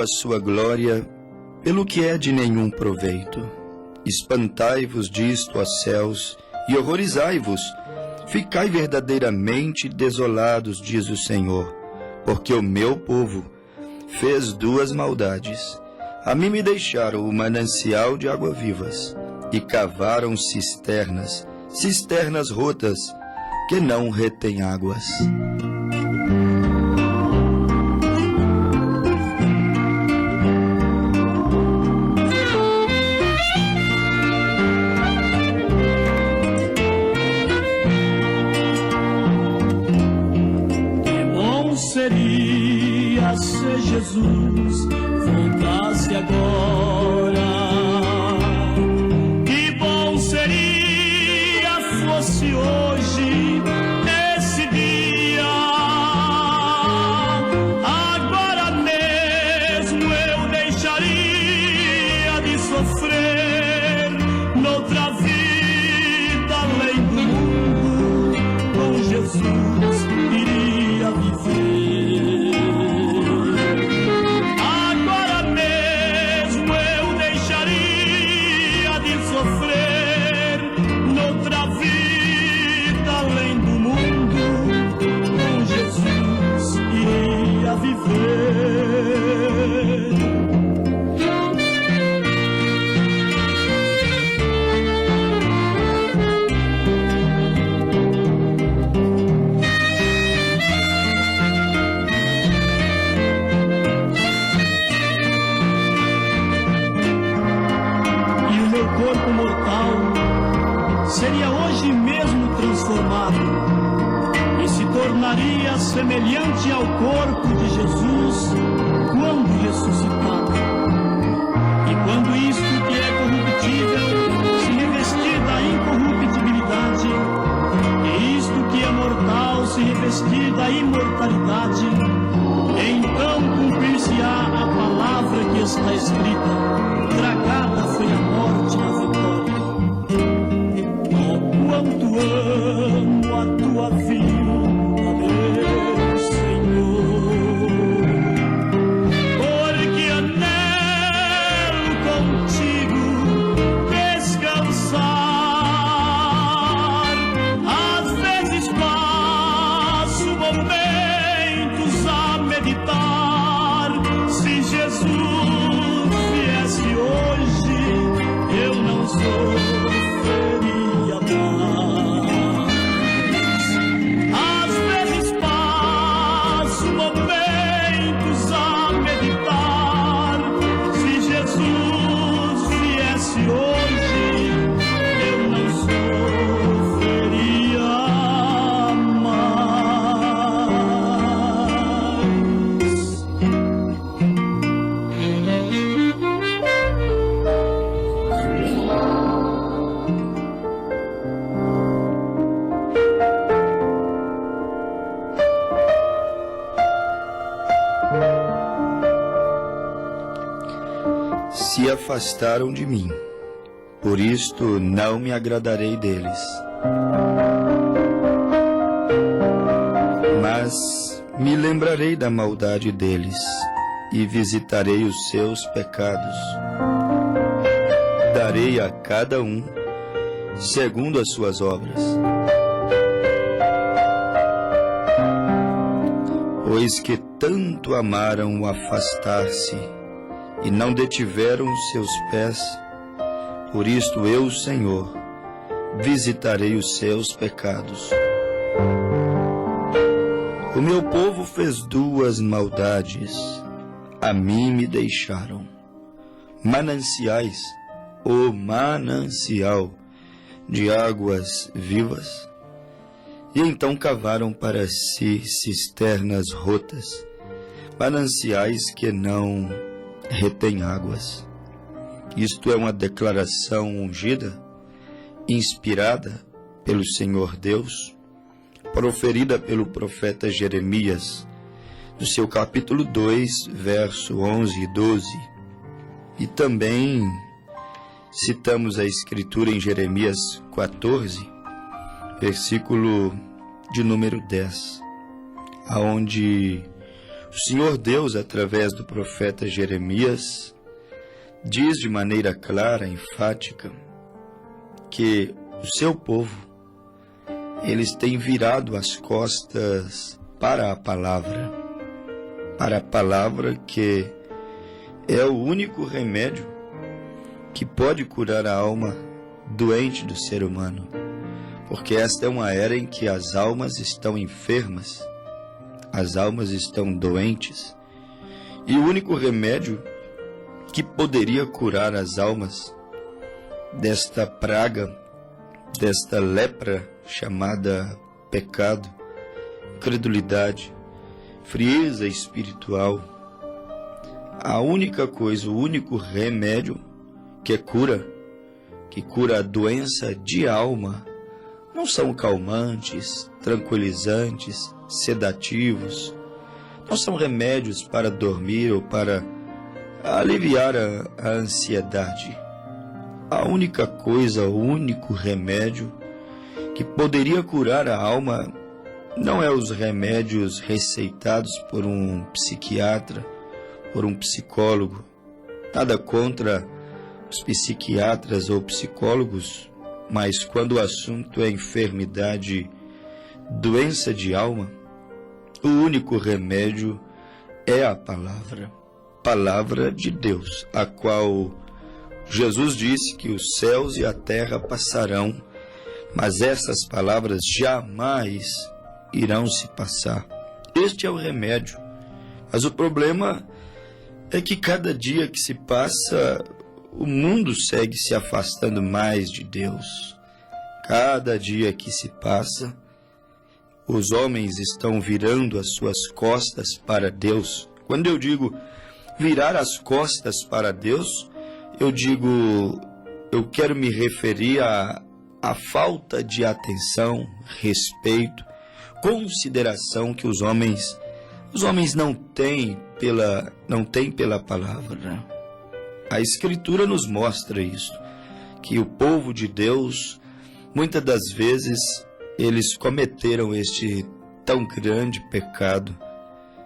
a sua glória, pelo que é de nenhum proveito. Espantai-vos disto, ó céus, e horrorizai-vos. Ficai verdadeiramente desolados, diz o Senhor, porque o meu povo fez duas maldades. A mim me deixaram o manancial de água vivas, e cavaram cisternas rotas, que não retêm águas. Seria se Jesus voltasse agora. Que bom seria fosse hoje esse dia. Agora mesmo eu deixaria de sofrer noutra vida além do mundo. Com Jesus iria viver. Corpo mortal seria hoje mesmo transformado e se tornaria semelhante ao corpo de Jesus quando ressuscitado. E quando isto que é corruptível se revestir da incorruptibilidade, e isto que é mortal se revestir da imortalidade, então cumprir-se-á a palavra que está escrita: tragada foi a morte e a vitória. Oh, quanto amo a tua vida, meu Senhor, porque anelo contigo descansar. Às vezes passo momentos a meditar. Se Jesus viesse hoje, eu não sofreria mais. Às vezes passo momentos a meditar. Se Jesus viesse hoje, eu não sofreria mais. Se afastaram de mim, por isto não me agradarei deles. Mas me lembrarei da maldade deles e visitarei os seus pecados. Darei a cada um segundo as suas obras. Pois que tanto amaram o afastar-se e não detiveram seus pés, por isto eu, Senhor, visitarei os seus pecados. O meu povo fez duas maldades, a mim me deixaram. Mananciais, o manancial de águas vivas, e então cavaram para si cisternas rotas, mananciais que não retém águas. Isto é uma declaração ungida, inspirada pelo Senhor Deus, proferida pelo profeta Jeremias, no seu capítulo 2, verso 11 e 12. E também citamos a Escritura em Jeremias 14, versículo de número 10, aonde O Senhor Deus, através do profeta Jeremias, diz de maneira clara, enfática, que o seu povo, eles têm virado as costas para a palavra que é o único remédio que pode curar a alma doente do ser humano, porque esta é uma era em que as almas estão enfermas, as almas estão doentes, e o único remédio que poderia curar as almas desta praga, desta lepra chamada pecado, credulidade, frieza espiritual, a única coisa, o único remédio que cura a doença de alma, não são calmantes, tranquilizantes, sedativos, não são remédios para dormir ou para aliviar a ansiedade. A única coisa, o único remédio que poderia curar a alma não é os remédios receitados por um psiquiatra, por um psicólogo. Nada contra os psiquiatras ou psicólogos, mas quando o assunto é enfermidade, doença de alma, o único remédio é a palavra de Deus, a qual Jesus disse que os céus e a terra passarão, mas essas palavras jamais irão se passar. Este é o remédio. Mas o problema é que cada dia que se passa, o mundo segue se afastando mais de Deus. Cada dia que se passa, os homens estão virando as suas costas para Deus. Quando eu digo virar as costas para Deus, eu quero me referir à falta de atenção, respeito, consideração que os homens não têm pela palavra. A Escritura nos mostra isso, que o povo de Deus, muitas das vezes, eles cometeram este tão grande pecado,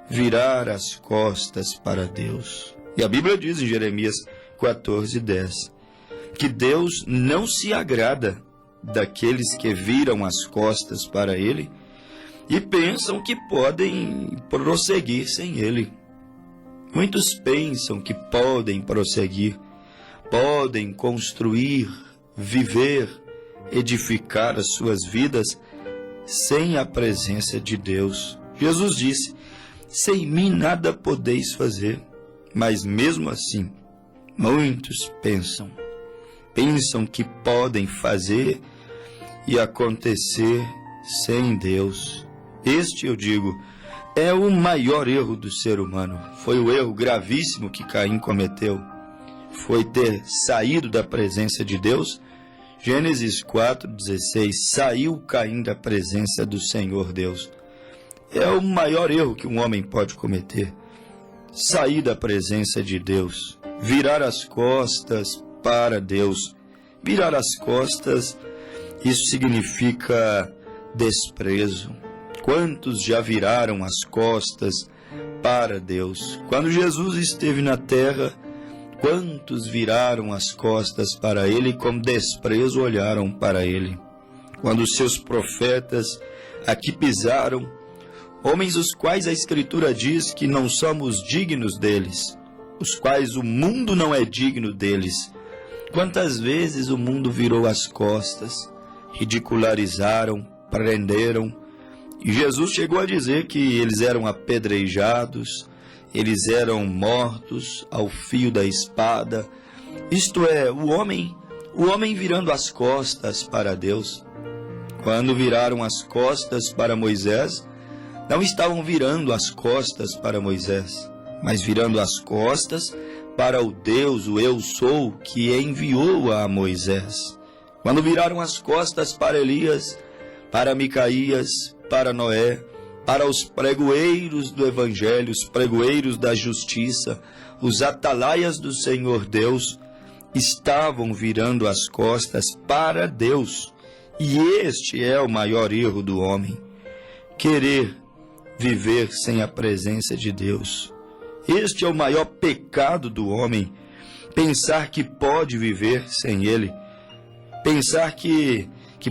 virar as costas para Deus. E a Bíblia diz em Jeremias 14:10, que Deus não se agrada daqueles que viram as costas para Ele e pensam que podem prosseguir sem Ele. Muitos pensam que podem prosseguir, podem construir, viver, edificar as suas vidas sem a presença de Deus. Jesus disse: sem mim nada podeis fazer. Mas mesmo assim, muitos pensam que podem fazer e acontecer sem Deus. Este, eu digo, é o maior erro do ser humano. Foi o erro gravíssimo que Caim cometeu. Foi ter saído da presença de Deus. Gênesis 4:16, saiu Caim da presença do Senhor Deus. É o maior erro que um homem pode cometer. Sair da presença de Deus, virar as costas para Deus. Virar as costas, isso significa desprezo. Quantos já viraram as costas para Deus? Quando Jesus esteve na terra, quantos viraram as costas para Ele e com desprezo olharam para Ele? Quando os seus profetas aqui pisaram, homens os quais a Escritura diz que não somos dignos deles, os quais o mundo não é digno deles. Quantas vezes o mundo virou as costas, ridicularizaram, prenderam, e Jesus chegou a dizer que eles eram apedrejados, eles eram mortos ao fio da espada. Isto é, o homem virando as costas para Deus. Quando viraram as costas para Moisés, não estavam virando as costas para Moisés, mas virando as costas para o Deus, o Eu Sou, que enviou a Moisés. Quando viraram as costas para Elias, para Micaías, para Noé, para os pregoeiros do Evangelho, os pregoeiros da justiça, os atalaias do Senhor Deus, estavam virando as costas para Deus. E este é o maior erro do homem: querer viver sem a presença de Deus. Este é o maior pecado do homem, pensar que pode viver sem Ele, pensar que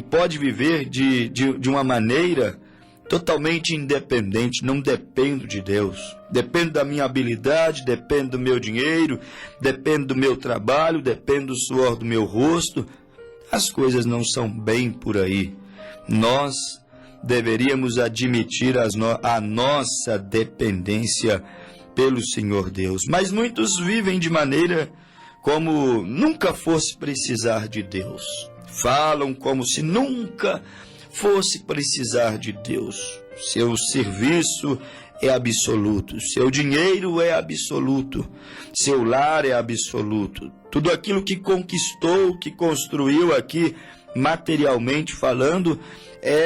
pode viver de uma maneira totalmente independente. Não dependo de Deus, dependo da minha habilidade, dependo do meu dinheiro, dependo do meu trabalho, dependo do suor do meu rosto. As coisas não são bem por aí. Nós deveríamos admitir a nossa dependência pelo Senhor Deus. Mas muitos vivem de maneira como nunca fosse precisar de Deus. Falam como se nunca fosse precisar de Deus. Seu serviço é absoluto, seu dinheiro é absoluto, seu lar é absoluto. Tudo aquilo que conquistou, que construiu aqui, materialmente falando,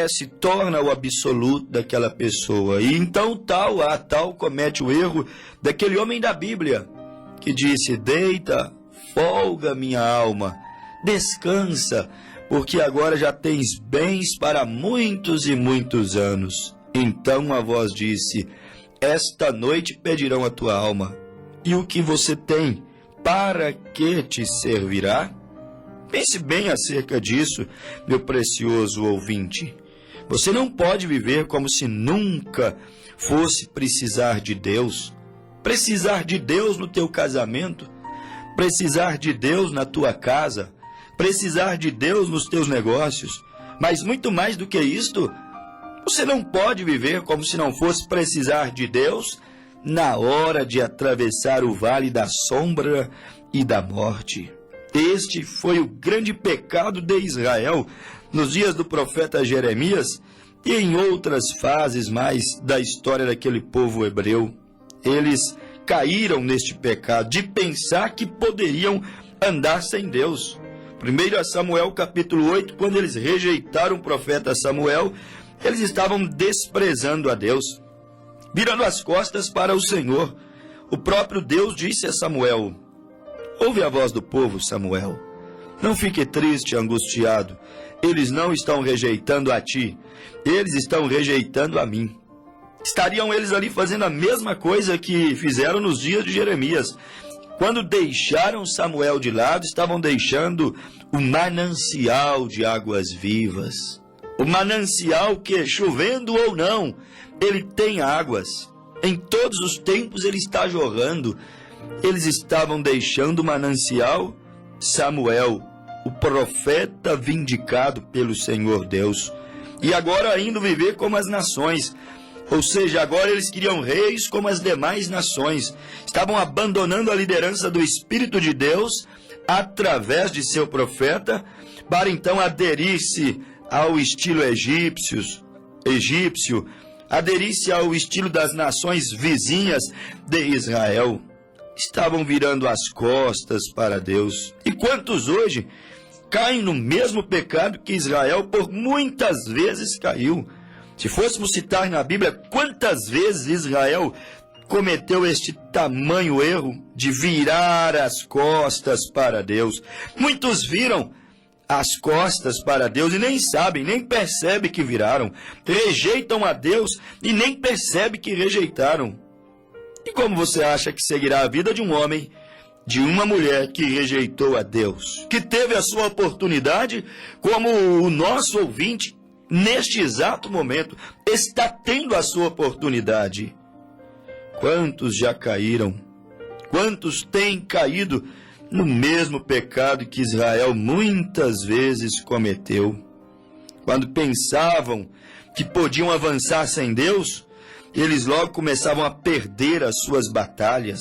se torna o absoluto daquela pessoa. E então tal comete o erro daquele homem da Bíblia, que disse: deita, folga minha alma, descansa, porque agora já tens bens para muitos e muitos anos. Então a voz disse: esta noite pedirão a tua alma, e o que você tem, para que te servirá? Pense bem acerca disso, meu precioso ouvinte. Você não pode viver como se nunca fosse precisar de Deus. Precisar de Deus no teu casamento, precisar de Deus na tua casa, precisar de Deus nos teus negócios. Mas muito mais do que isto, você não pode viver como se não fosse precisar de Deus na hora de atravessar o vale da sombra e da morte. Este foi o grande pecado de Israel nos dias do profeta Jeremias e em outras fases mais da história daquele povo hebreu. Eles caíram neste pecado de pensar que poderiam andar sem Deus. 1 Samuel capítulo 8, quando eles rejeitaram o profeta Samuel, eles estavam desprezando a Deus, virando as costas para o Senhor. O próprio Deus disse a Samuel: ouve a voz do povo, Samuel. Não fique triste, angustiado. Eles não estão rejeitando a ti, eles estão rejeitando a mim. Estariam eles ali fazendo a mesma coisa que fizeram nos dias de Jeremias. Quando deixaram Samuel de lado, estavam deixando o manancial de águas vivas. O manancial que, chovendo ou não, ele tem águas. Em todos os tempos ele está jorrando. Eles estavam deixando o manancial, Samuel, o profeta vindicado pelo Senhor Deus, e agora indo viver como as nações. Ou seja, agora eles queriam reis como as demais nações. Estavam abandonando a liderança do Espírito de Deus através de seu profeta, para então aderir-se ao estilo egípcio, aderir-se ao estilo das nações vizinhas de Israel. Estavam virando as costas para Deus. E quantos hoje caem no mesmo pecado que Israel por muitas vezes caiu? Se fôssemos citar na Bíblia quantas vezes Israel cometeu este tamanho erro de virar as costas para Deus. Muitos viram as costas para Deus e nem sabem, nem percebem que viraram. Rejeitam a Deus e nem percebem que rejeitaram. E como você acha que seguirá a vida de um homem, de uma mulher que rejeitou a Deus, que teve a sua oportunidade, como o nosso ouvinte, neste exato momento, está tendo a sua oportunidade? Quantos já caíram? Quantos têm caído no mesmo pecado que Israel muitas vezes cometeu? Quando pensavam que podiam avançar sem Deus, eles logo começavam a perder as suas batalhas.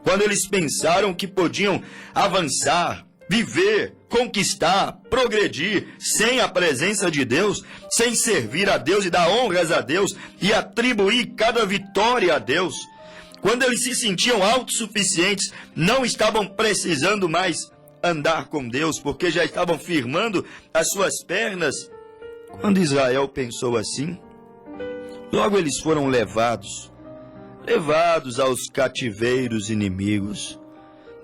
Quando eles pensaram que podiam avançar, viver, conquistar, progredir sem a presença de Deus, sem servir a Deus e dar honras a Deus e atribuir cada vitória a Deus, quando eles se sentiam autossuficientes, não estavam precisando mais andar com Deus, porque já estavam firmando as suas pernas. Quando Israel pensou assim, logo eles foram levados aos cativeiros inimigos.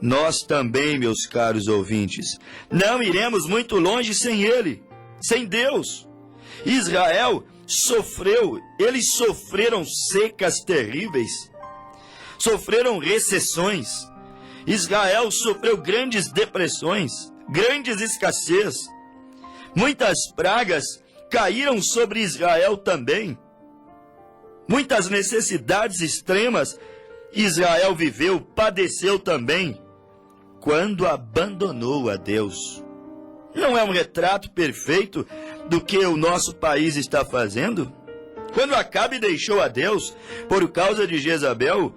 Nós também, meus caros ouvintes, não iremos muito longe sem Ele, sem Deus. Israel eles sofreram secas terríveis, sofreram recessões. Israel sofreu grandes depressões, grandes escassez. Muitas pragas caíram sobre Israel também. Muitas necessidades extremas Israel viveu, padeceu também, quando abandonou a Deus. Não é um retrato perfeito do que o nosso país está fazendo? Quando Acabe deixou a Deus por causa de Jezabel,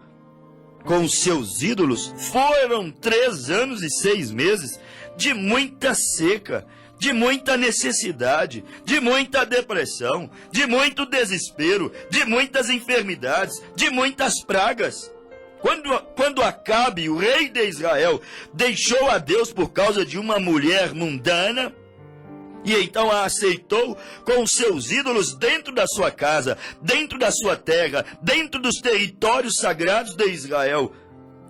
com seus ídolos, foram 3 anos e 6 meses de muita seca, de muita necessidade, de muita depressão, de muito desespero, de muitas enfermidades, de muitas pragas. Quando Acabe, o rei de Israel, deixou a Deus por causa de uma mulher mundana, e então a aceitou com seus ídolos dentro da sua casa, dentro da sua terra, dentro dos territórios sagrados de Israel.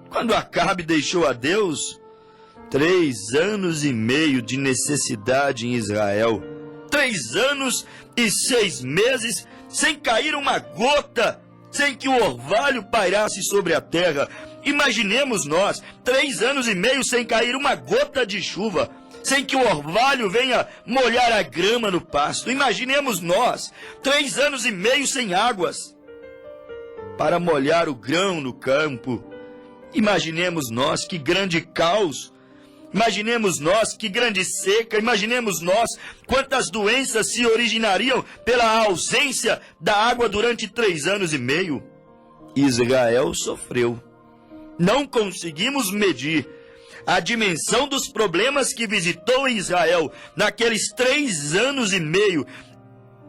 Quando Acabe deixou a Deus, 3 anos e meio de necessidade em Israel. 3 anos e 6 meses sem cair uma gota, sem que o orvalho pairasse sobre a terra. Imaginemos nós, 3 anos e meio sem cair uma gota de chuva, sem que o orvalho venha molhar a grama no pasto. Imaginemos nós, 3 anos e meio sem águas para molhar o grão no campo. Imaginemos nós que grande caos. Imaginemos nós que grande seca. Imaginemos nós quantas doenças se originariam pela ausência da água durante 3 anos e meio. Israel sofreu. Não conseguimos medir a dimensão dos problemas que visitou Israel naqueles 3 anos e meio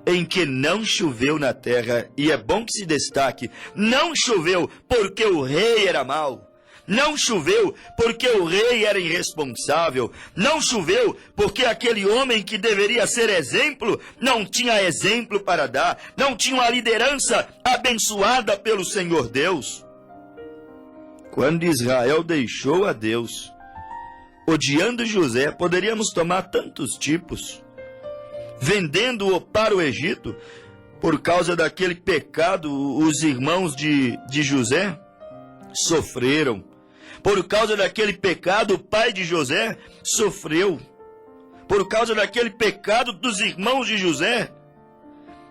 em que não choveu na terra. E é bom que se destaque, não choveu porque o rei era mau. Não choveu porque o rei era irresponsável. Não choveu porque aquele homem que deveria ser exemplo não tinha exemplo para dar. Não tinha uma liderança abençoada pelo Senhor Deus. Quando Israel deixou a Deus, odiando José, poderíamos tomar tantos tipos. Vendendo-o para o Egito, por causa daquele pecado, os irmãos de José sofreram. Por causa daquele pecado, o pai de José sofreu. Por causa daquele pecado dos irmãos de José,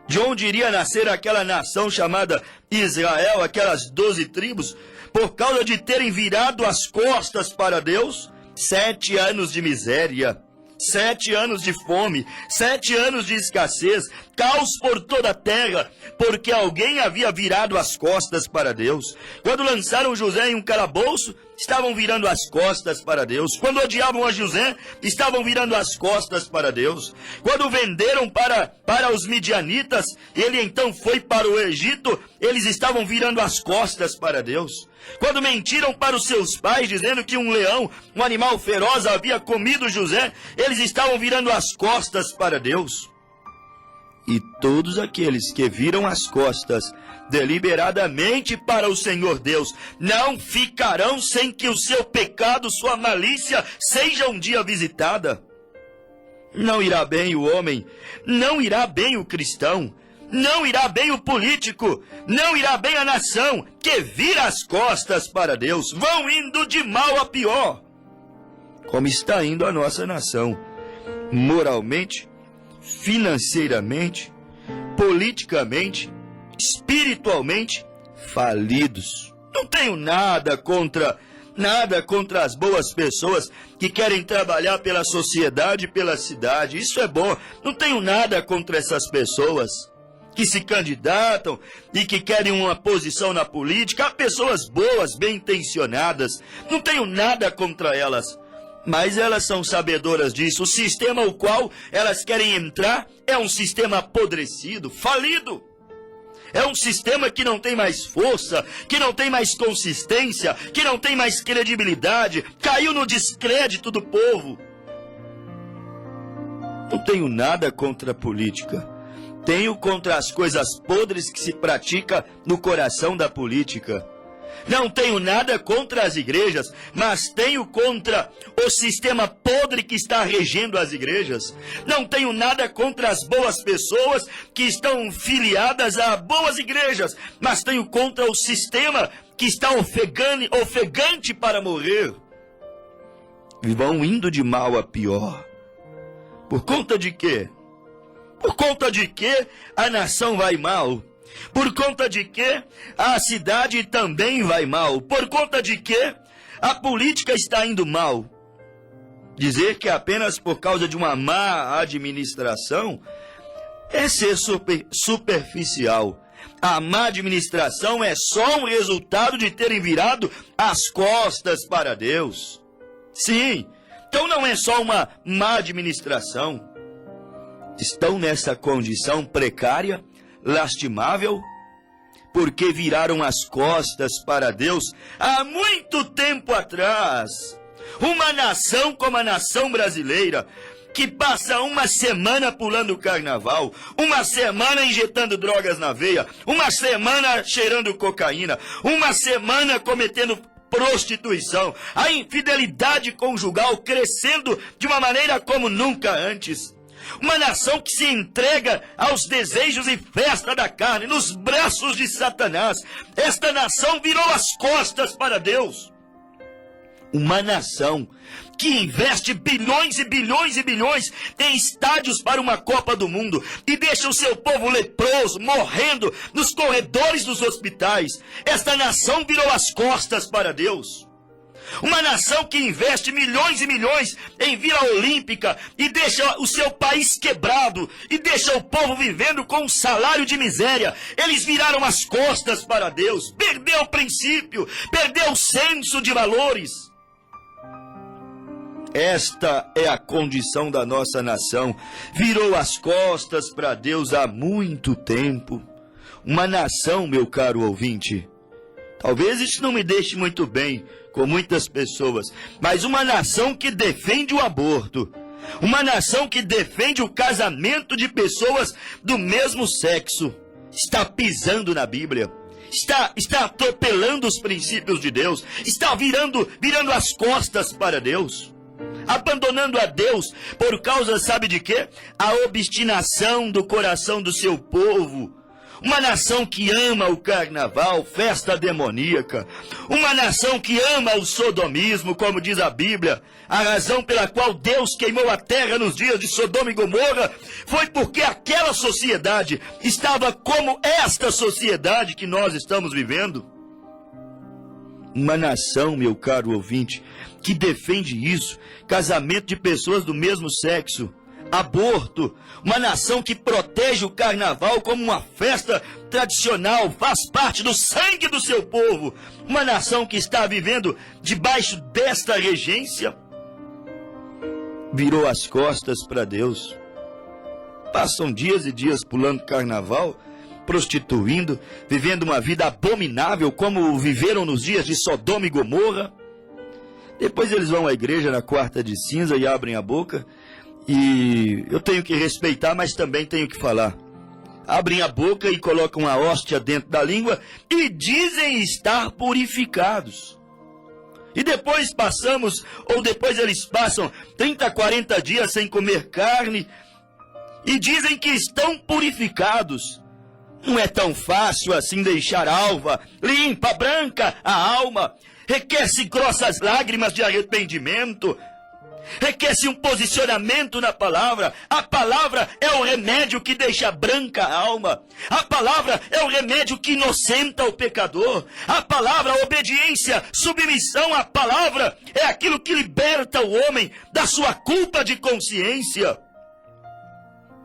de onde iria nascer aquela nação chamada Israel, aquelas 12 tribos, por causa de terem virado as costas para Deus, 7 anos de miséria, 7 anos de fome, 7 anos de escassez, caos por toda a terra, porque alguém havia virado as costas para Deus. Quando lançaram José em um calabouço, estavam virando as costas para Deus. Quando odiavam a José, estavam virando as costas para Deus. Quando venderam para os midianitas, ele então foi para o Egito, eles estavam virando as costas para Deus. Quando mentiram para os seus pais, dizendo que um leão, um animal feroz, havia comido José, eles estavam virando as costas para Deus. E todos aqueles que viram as costas deliberadamente para o Senhor Deus não ficarão sem que o seu pecado, sua malícia, seja um dia visitada. Não irá bem o homem, não irá bem o cristão, não irá bem o político, não irá bem a nação que vira as costas para Deus. Vão indo de mal a pior, como está indo a nossa nação, moralmente, financeiramente, politicamente, espiritualmente, falidos. Não tenho nada contra as boas pessoas que querem trabalhar pela sociedade e pela cidade. Isso é bom. Não tenho nada contra essas pessoas que se candidatam e que querem uma posição na política. Há pessoas boas, bem intencionadas. Não tenho nada contra elas. Mas elas são sabedoras disso. O sistema ao qual elas querem entrar é um sistema apodrecido, falido. É um sistema que não tem mais força, que não tem mais consistência, que não tem mais credibilidade. Caiu no descrédito do povo. Não tenho nada contra a política. Tenho contra as coisas podres que se pratica no coração da política. Não tenho nada contra as igrejas, mas tenho contra o sistema podre que está regendo as igrejas. Não tenho nada contra as boas pessoas que estão filiadas a boas igrejas, mas tenho contra o sistema que está ofegante para morrer. E vão indo de mal a pior. Por conta de quê? Por conta de que a nação vai mal? Por conta de que a cidade também vai mal? Por conta de que a política está indo mal? Dizer que apenas por causa de uma má administração é ser superficial. A má administração é só um resultado de terem virado as costas para Deus. Sim, então não é só uma má administração. Estão nessa condição precária, lastimável, porque viraram as costas para Deus há muito tempo atrás. Uma nação como a nação brasileira, que passa uma semana pulando o carnaval, uma semana injetando drogas na veia, uma semana cheirando cocaína, uma semana cometendo prostituição, a infidelidade conjugal crescendo de uma maneira como nunca antes. Uma nação que se entrega aos desejos e festa da carne, nos braços de Satanás. Esta nação virou as costas para Deus. Uma nação que investe bilhões e bilhões e bilhões em estádios para uma Copa do Mundo e deixa o seu povo leproso morrendo nos corredores dos hospitais. Esta nação virou as costas para Deus. Uma nação que investe milhões e milhões em Vila Olímpica e deixa o seu país quebrado e deixa o povo vivendo com um salário de miséria. Eles viraram as costas para Deus. Perdeu o princípio, perdeu o senso de valores. Esta é a condição da nossa nação. Virou as costas para Deus há muito tempo. Uma nação, meu caro ouvinte, talvez isso não me deixe muito bem com muitas pessoas, mas uma nação que defende o aborto, uma nação que defende o casamento de pessoas do mesmo sexo, está pisando na Bíblia, está atropelando os princípios de Deus, está virando as costas para Deus, abandonando a Deus por causa, sabe de quê? A obstinação do coração do seu povo. Uma nação que ama o carnaval, festa demoníaca. Uma nação que ama o sodomismo, como diz a Bíblia. A razão pela qual Deus queimou a terra nos dias de Sodoma e Gomorra foi porque aquela sociedade estava como esta sociedade que nós estamos vivendo. Uma nação, meu caro ouvinte, que defende isso, casamento de pessoas do mesmo sexo, aborto, uma nação que protege o carnaval como uma festa tradicional, faz parte do sangue do seu povo, uma nação que está vivendo debaixo desta regência, virou as costas para Deus. Passam dias e dias pulando carnaval, prostituindo, vivendo uma vida abominável como viveram nos dias de Sodoma e Gomorra. Depois eles vão à igreja na quarta de cinza e abrem a boca. E eu tenho que respeitar, mas também tenho que falar. Abrem a boca e colocam a hóstia dentro da língua e dizem estar purificados. E depois depois eles passam 30, 40 dias sem comer carne e dizem que estão purificados. Não é tão fácil assim deixar alva, limpa, branca a alma. Requer-se grossas lágrimas de arrependimento. Requer-se um posicionamento na palavra. A palavra é o remédio que deixa branca a alma. A palavra é o remédio que inocenta o pecador. A palavra, a obediência, submissão à palavra é aquilo que liberta o homem da sua culpa de consciência.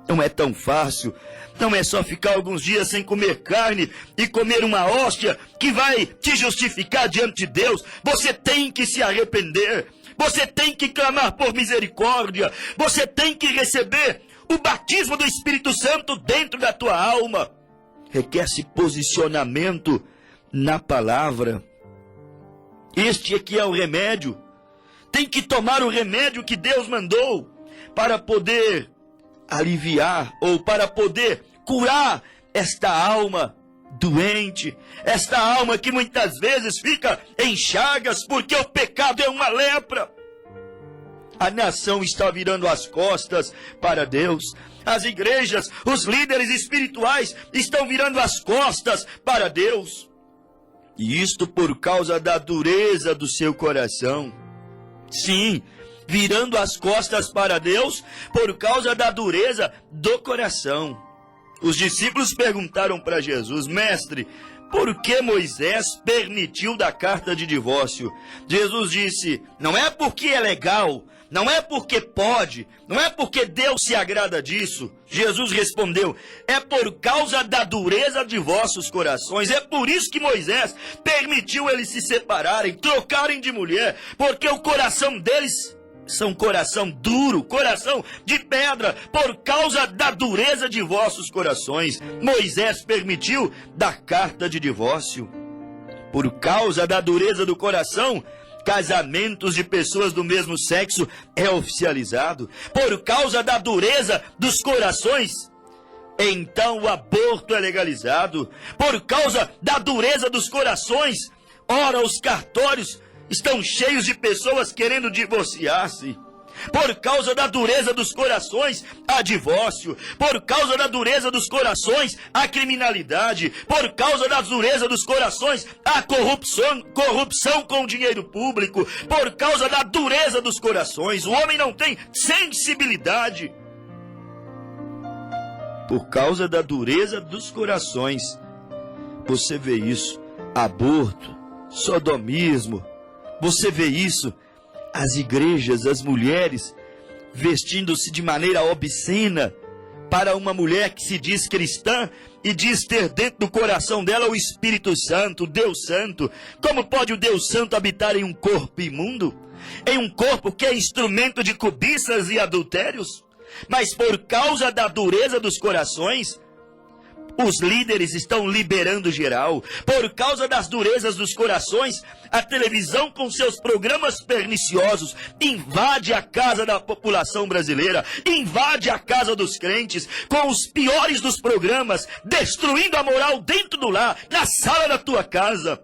Não é tão fácil. Não é só ficar alguns dias sem comer carne e comer uma hóstia que vai te justificar diante de Deus. Você tem que se arrepender. Você tem que clamar por misericórdia. Você tem que receber o batismo do Espírito Santo dentro da tua alma. Requer-se posicionamento na palavra. Este aqui é o remédio. Tem que tomar o remédio que Deus mandou para poder aliviar ou para poder curar esta alma doente, esta alma que muitas vezes fica em chagas porque o pecado é uma lepra. A nação está virando as costas para Deus. As igrejas, os líderes espirituais estão virando as costas para Deus. E isto por causa da dureza do seu coração. Sim, virando as costas para Deus por causa da dureza do coração. Os discípulos perguntaram para Jesus: Mestre, por que Moisés permitiu da carta de divórcio? Jesus disse: não é porque é legal, não é porque pode, não é porque Deus se agrada disso. Jesus respondeu: é por causa da dureza de vossos corações. É por isso que Moisés permitiu eles se separarem, trocarem de mulher, porque o coração deles são coração duro, coração de pedra, por causa da dureza de vossos corações. Moisés permitiu da carta de divórcio. Por causa da dureza do coração, casamentos de pessoas do mesmo sexo é oficializado. Por causa da dureza dos corações, então o aborto é legalizado. Por causa da dureza dos corações, ora, os cartórios estão cheios de pessoas querendo divorciar-se. Por causa da dureza dos corações, há divórcio. Por causa da dureza dos corações, há criminalidade. Por causa da dureza dos corações, há corrupção com o dinheiro público. Por causa da dureza dos corações, o homem não tem sensibilidade. Por causa da dureza dos corações, você vê isso: aborto, sodomismo. Você vê isso, as igrejas, as mulheres vestindo-se de maneira obscena para uma mulher que se diz cristã e diz ter dentro do coração dela o Espírito Santo, o Deus Santo. Como pode o Deus Santo habitar em um corpo imundo? Em um corpo que é instrumento de cobiças e adultérios? Mas por causa da dureza dos corações, os líderes estão liberando geral. Por causa das durezas dos corações, a televisão com seus programas perniciosos invade a casa da população brasileira, invade a casa dos crentes com os piores dos programas, destruindo a moral dentro do lar, na sala da tua casa.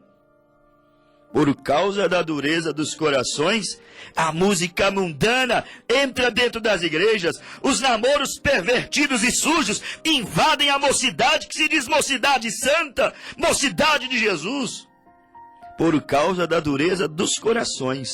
Por causa da dureza dos corações, a música mundana entra dentro das igrejas. Os namoros pervertidos e sujos invadem a mocidade que se diz mocidade santa, mocidade de Jesus. Por causa da dureza dos corações,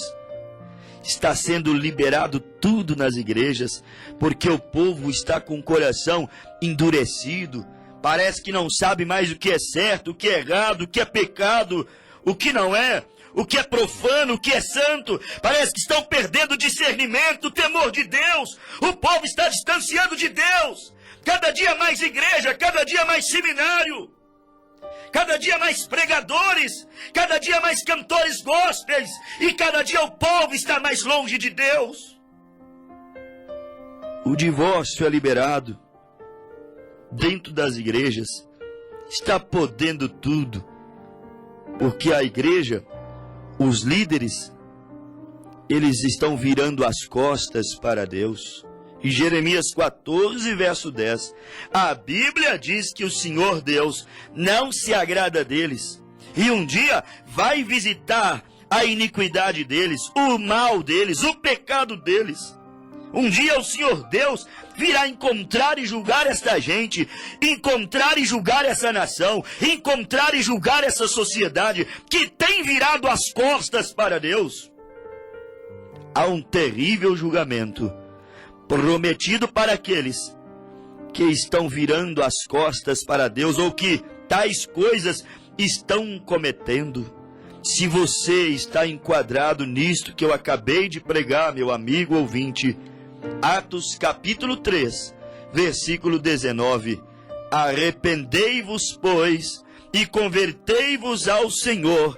está sendo liberado tudo nas igrejas, porque o povo está com o coração endurecido. Parece que não sabe mais o que é certo, o que é errado, o que é pecado, o que não é, o que é profano, o que é santo. Parece que estão perdendo o discernimento, o temor de Deus. O povo está distanciando de Deus. Cada dia mais igreja, cada dia mais seminário, cada dia mais pregadores, cada dia mais cantores gospels, e cada dia o povo está mais longe de Deus. O divórcio é liberado dentro das igrejas, está podendo tudo, porque a igreja, os líderes, eles estão virando as costas para Deus. Em Jeremias 14, verso 10, a Bíblia diz que o Senhor Deus não se agrada deles, e um dia vai visitar a iniquidade deles, o mal deles, o pecado deles. Um dia o Senhor Deus virá encontrar e julgar esta gente, encontrar e julgar essa nação, encontrar e julgar essa sociedade que tem virado as costas para Deus. Há um terrível julgamento prometido para aqueles que estão virando as costas para Deus, ou que tais coisas estão cometendo. Se você está enquadrado nisto que eu acabei de pregar, meu amigo ouvinte, Atos capítulo 3, versículo 19, arrependei-vos, pois, e convertei-vos ao Senhor,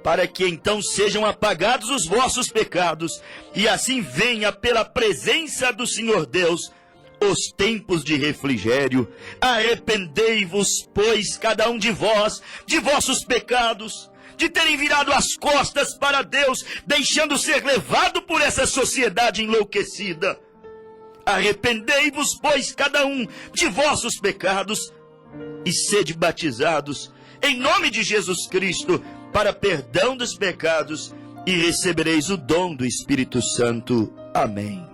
para que então sejam apagados os vossos pecados, e assim venha pela presença do Senhor Deus os tempos de refrigério. Arrependei-vos, pois, cada um de vós, de vossos pecados, de terem virado as costas para Deus, deixando ser levado por essa sociedade enlouquecida. Arrependei-vos, pois, cada um de vossos pecados, e sede batizados em nome de Jesus Cristo para perdão dos pecados e recebereis o dom do Espírito Santo. Amém.